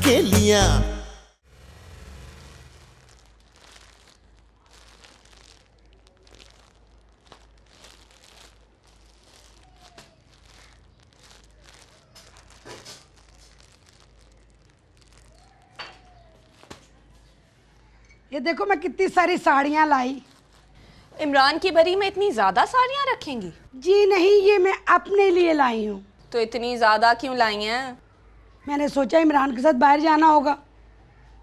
सहेलियां। ये देखो मैं कितनी सारी साड़ियाँ लाई। इमरान की बरी में इतनी ज्यादा साड़ियाँ रखेंगी? जी नहीं, ये मैं अपने लिए लाई हूँ। तो इतनी ज्यादा क्यों लाई हैं? मैंने सोचा इमरान के साथ बाहर जाना होगा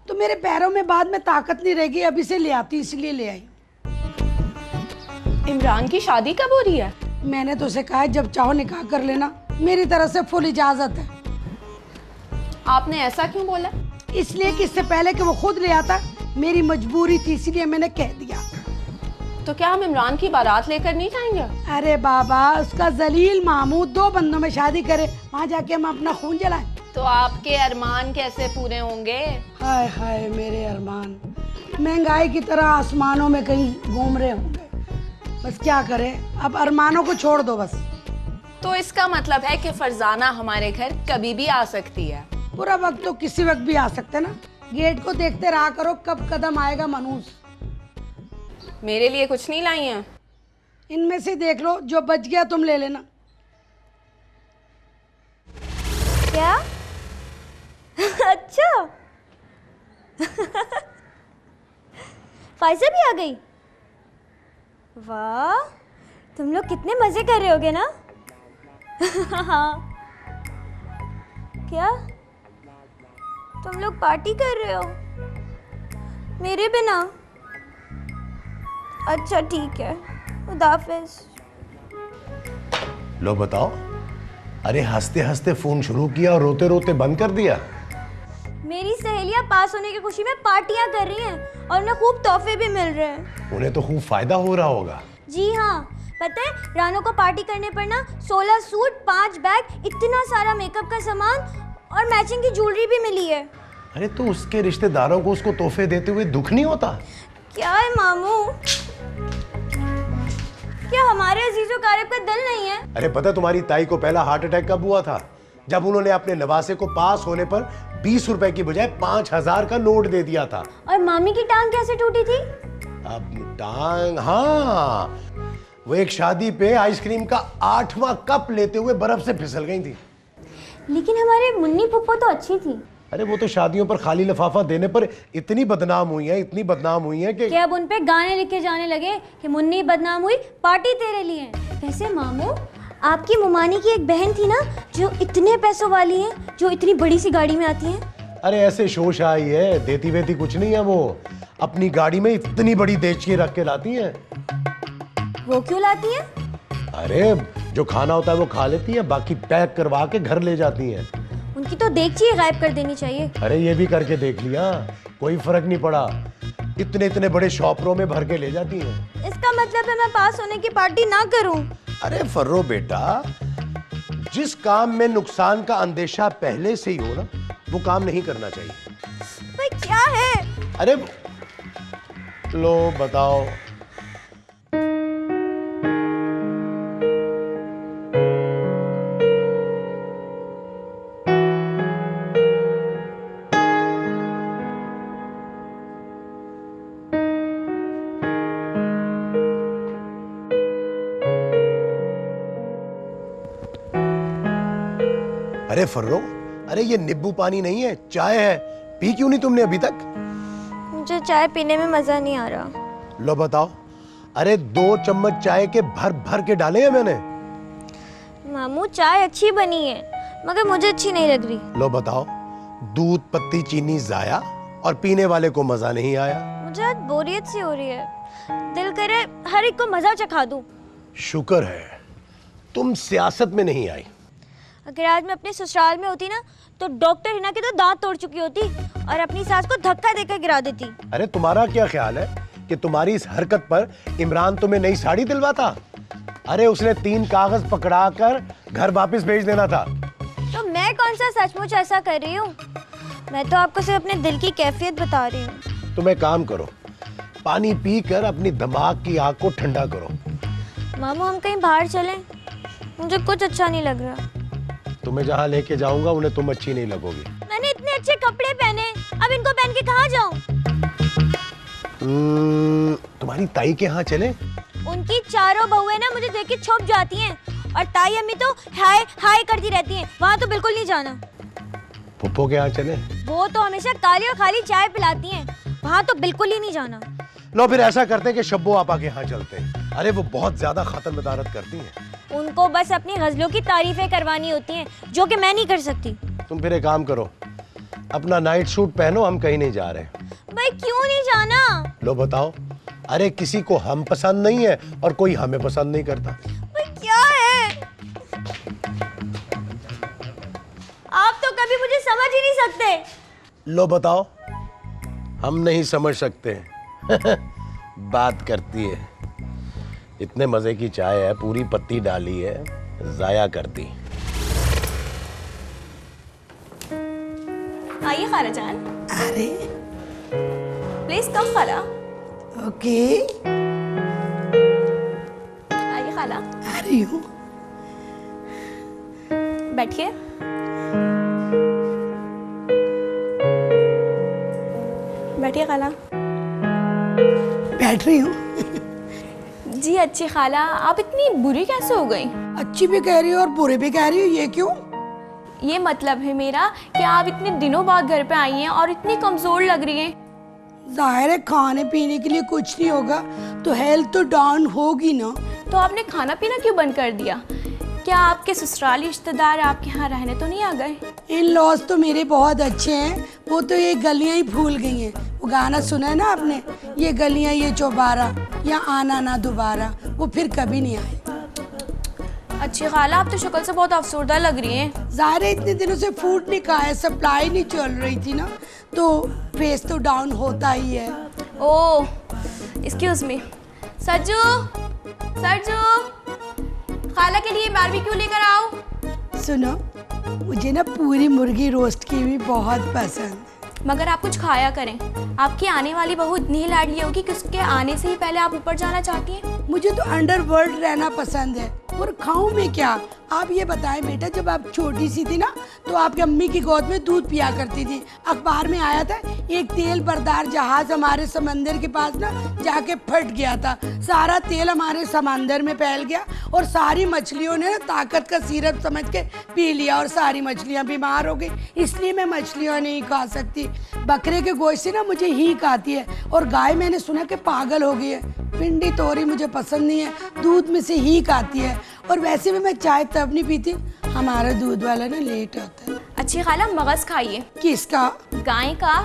तो मेरे पैरों में बाद में ताकत नहीं रहेगी, अभी से ले आती, इसलिए ले आई। इमरान की शादी कब हो रही है? मैंने तो उसे कहा है जब चाहो निकाह कर लेना, मेरी तरफ से फुल इजाजत है। आपने ऐसा क्यों बोला? इसलिए कि इससे पहले कि वो खुद ले आता मेरी मजबूरी थी, इसलिए मैंने कह दिया। तो क्या हम इमरान की बारात लेकर नहीं जाएंगे? अरे बाबा, उसका जलील मामू 2 बंदों में शादी करे, वहाँ जाके हम अपना खून जलाएं। तो आपके अरमान कैसे पूरे होंगे? हाय हाय मेरे अरमान महंगाई की तरह आसमानों में कहीं घूम रहे होंगे। बस क्या करें, अब अरमानों को छोड़ दो बस। तो इसका मतलब है कि फरजाना हमारे घर कभी भी आ सकती है? पूरा वक्त तो किसी वक्त भी आ सकते ना, गेट को देखते रहा करो कब कदम आएगा मनूस। मेरे लिए कुछ नहीं लाई हैं? इनमें से देख लो, जो बच गया तुम ले लेना। क्या? अच्छा फाइजा भी आ गई? वाह, तुम लोग कितने मजे कर रहे होगे ना। हाँ, क्या तुम लोग पार्टी कर रहे हो मेरे बिना? अच्छा ठीक है, खुदा हाफिज। लो बताओ, अरे हंसते हंसते फोन शुरू किया और रोते रोते बंद कर दिया। मेरी सहेलियां पास होने की खुशी में पार्टियां कर रही हैं और उन्हें खूब तोहफे भी मिल रहे हैं। उन्हें तो खूब फायदा हो रहा होगा। जी हाँ, पता है रानो को पार्टी करने पर ना 16 सूट, 5 बैग, इतना सारा मेकअप का सामान और मैचिंग की ज्वेलरी भी मिली है। अरे तो उसके रिश्तेदारों को उसको तोहफे देते हुए दुख नहीं होता? क्या है मामू, क्या हमारे अजीजों कारिब का दिल नहीं है? अरे पता तुम्हारी ताई को पहला हार्ट अटैक कब हुआ था? जब उन्होंने अपने नवासे को पास होने पर 20 रुपए की बजाय 5000 का नोट दे दिया था। और मामी की टांग कैसे टूटी थी? अब टांग, हाँ, वो एक शादी पे आइसक्रीम का 8वां कप लेते हुए बर्फ से फिसल गई थी। लेकिन हमारे मुन्नी फुप्पो तो अच्छी थी। अरे वो तो शादियों पर खाली लिफाफा देने पर इतनी बदनाम हुई है, इतनी बदनाम हुई है कि अब उन पे गाने लिखे जाने लगे कि मुन्नी बदनाम हुई, पार्टी तेरे लिए। वैसे मामू, आपकी मुमानी की एक बहन थी ना जो इतने पैसों वाली है, जो इतनी बड़ी सी गाड़ी में आती है। अरे ऐसे शोश आई है, देती वेती कुछ नहीं है। वो अपनी गाड़ी में इतनी बड़ी देचकी रख के लाती है। वो क्यों लाती है? अरे जो खाना होता है वो खा लेती है, बाकी पैक करवा के घर ले जाती है। उनकी तो देगची गायब कर देनी चाहिए। अरे ये भी करके देख लिया, कोई फर्क नहीं पड़ा। इतने इतने बड़े शॉपरों में भर के ले जाती है। इसका मतलब है मैं पास होने की पार्टी ना करूं? अरे फर्रो बेटा, जिस काम में नुकसान का अंदेशा पहले से ही हो ना, वो काम नहीं करना चाहिए। भाई क्या है? अरे लो बताओ। अरे फर्रो, अरे ये नींबू पानी नहीं है, चाय है। पी क्यों नहीं तुमने अभी तक? मुझे चाय पीने में मजा नहीं आ रहा। लो बताओ। अरे 2 चम्मच चाय के भर भर के डाले हैं मैंने। मामू चाय अच्छी बनी है मगर मुझे अच्छी नहीं लग रही। लो बताओ, दूध, पत्ती, चीनी जाया और पीने वाले को मजा नहीं आया। मुझे आज बोरियत सी हो रही है, दिल करे हर एक को मजा चखा दूं। शुक्र है तुम सियासत में नहीं आई। अगर आज मैं अपने ससुराल में होती ना तो डॉक्टर हिना के तो दांत तोड़ चुकी होती और अपनी सास को धक्का देकर गिरा देती। अरे तुम्हारा क्या ख्याल है कि तुम्हारी इस हरकत पर इमरान तुम्हें नई साड़ी दिलवाता? अरे उसने 3 कागज पकड़ा कर घर वापस भेज देना था। तो मैं कौन सा सचमुच ऐसा कर रही हूँ? मैं तो आपको सिर्फ अपने दिल की कैफियत बता रही हूँ। तुम एक काम करो, पानी पी कर अपनी दिमाग की आग को ठंडा करो। मामू हम कहीं बाहर चलें, मुझे कुछ अच्छा नहीं लग रहा। तुम्हें जहाँ लेके जाऊंगा उन्हें तुम अच्छी नहीं लगोगी। मैंने इतने अच्छे कपड़े पहने, अब इनको पहन के कहाँ जाऊं? तुम्हारी ताई के यहाँ चले? उनकी चारों बहुएं ना मुझे देख के छुप जाती हैं और ताई अम्मी तो हाय हाय करती रहती हैं। वहाँ तो बिल्कुल नहीं जाना। पुप्पो के यहाँ चले? वो तो हमेशा काली और खाली चाय पिलाती हैं, वहाँ तो बिल्कुल ही नहीं जाना। लो फिर ऐसा करते हैं कि शब्बो आपा के यहाँ चलते हैं। अरे वो बहुत ज्यादा खातर मदारत करती हैं। उनको बस अपनी गजलों की तारीफें करवानी होती हैं, जो कि मैं नहीं कर सकती। तुम फिर एक काम करो, अपना नाइट सूट पहनो, हम कहीं नहीं जा रहे। भाई क्यों नहीं जाना? लो बताओ। अरे किसी को हम पसंद नहीं है और कोई हमें पसंद नहीं करता। भाई क्या है? आप तो कभी मुझे समझ ही नहीं सकते। लो बताओ, हम नहीं समझ सकते। बात करती है। इतने मजे की चाय है, पूरी पत्ती डाली है, जाया करती। आइए खाला जान, अरे प्लीज कम खाला। ओके, आइए खाला, आ रही हूँ। बैठिए। बैठिए खाला। बैठ रही हूँ। जी अच्छी खाला, आप इतनी बुरी कैसे हो गई? अच्छी भी कह रही हो और बुरे भी कह रही हो, ये क्यों? ये मतलब है मेरा कि आप इतने दिनों बाद घर पे आई हैं और इतनी कमजोर लग रही हैं। जाहिर है खाने पीने के लिए कुछ नहीं होगा तो हेल्थ तो डाउन होगी ना। तो आपने खाना पीना क्यों बंद कर दिया? क्या आपके ससुराली रिश्तेदार आपके यहाँ रहने तो नहीं आ गए? इन लॉज तो मेरे बहुत अच्छे हैं, वो तो ये गलियां ही भूल गई हैं। वो गाना सुना है ना आपने, ये गलियां ये चौबारा, या आना ना दोबारा, वो फिर कभी नहीं आए। अच्छी खाला, आप तो शक्ल से बहुत अफसरदा लग रही हैं। ज़ाहिर है इतने दिनों से फूड नहीं खाया, सप्लाई नहीं चल रही थी ना, तो फेस तो डाउन होता ही है। ओह, एक्सक्यूज मी। सज्जू, सज्जू, खाला के लिए बारबेक्यू लेकर आओ। सुनो, मुझे ना पूरी मुर्गी रोस्ट की हुई बहुत पसंद है। मगर आप कुछ खाया करें, आपकी आने वाली बहू इतनी ही लाडली होगी कि उसके आने से ही पहले आप ऊपर जाना चाहती हैं। मुझे तो अंडरवर्ल्ड रहना पसंद है, और खाऊं मैं क्या? आप ये बताएं बेटा, जब आप छोटी सी थी ना तो आपकी अम्मी की गोद में दूध पिया करती थी। अखबार में आया था एक तेल बरदार जहाज हमारे समंदर के पास ना जाके फट गया था, सारा तेल हमारे समंदर में फैल गया और सारी मछलियों ने ना ताकत का सिरप समझ के पी लिया और सारी मछलियां बीमार हो गई। इसलिए मैं मछलियां नहीं खा सकती। बकरे के गोश्त से ना मुझे हीक आती है, और गाय मैंने सुना कि पागल हो गई है। भिंडी तोरी मुझे पसंद नहीं है, दूध में से हीक आती है, और वैसे भी मैं चाय तब नहीं पीती, हमारा दूध वाला ना लेट आता है। अच्छी खाला, मगज खाइए। किसका? गाय का।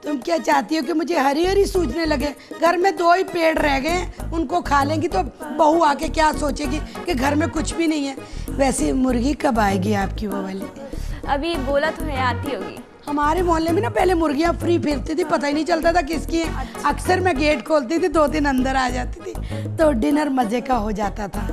तुम क्या चाहती हो कि मुझे हरी हरी सूझने लगे? घर में 2 ही पेड़ रह गए हैं, उनको खा लेंगी तो बहू आके क्या सोचेगी कि घर में कुछ भी नहीं है। वैसे मुर्गी कब आएगी आपकी वो वाली? अभी बोला तो है, आती होगी। हमारे मोहल्ले में ना पहले मुर्गियां फ्री फिरती थी, पता ही नहीं चलता था किसकी है। अक्सर मैं गेट खोलती थी, 2-3 अंदर आ जाती थी, तो डिनर मजे का हो जाता था।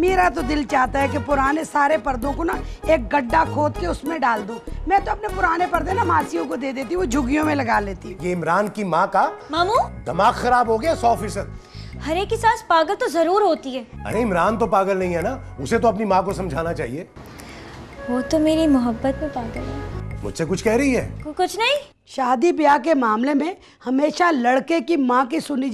मेरा तो दिल चाहता है कि पुराने सारे पर्दों को ना एक गड्ढा खोद के उसमें डाल दूं। मैं तो अपने पुराने पर्दे ना मासियों को दे देती, वो झुग्गियों में लगा लेती। ये इमरान की माँ का मामू, दिमाग खराब हो गया 100%। हरे की सास पागल तो जरूर होती है। अरे इमरान तो पागल नहीं है ना, उसे तो अपनी माँ को समझाना चाहिए। वो तो मेरी मोहब्बत में पागल है। मुझसे कुछ कह रही है? कुछ नहीं। शादी ब्याह के मामले में हमेशा लड़के की माँ की सुनी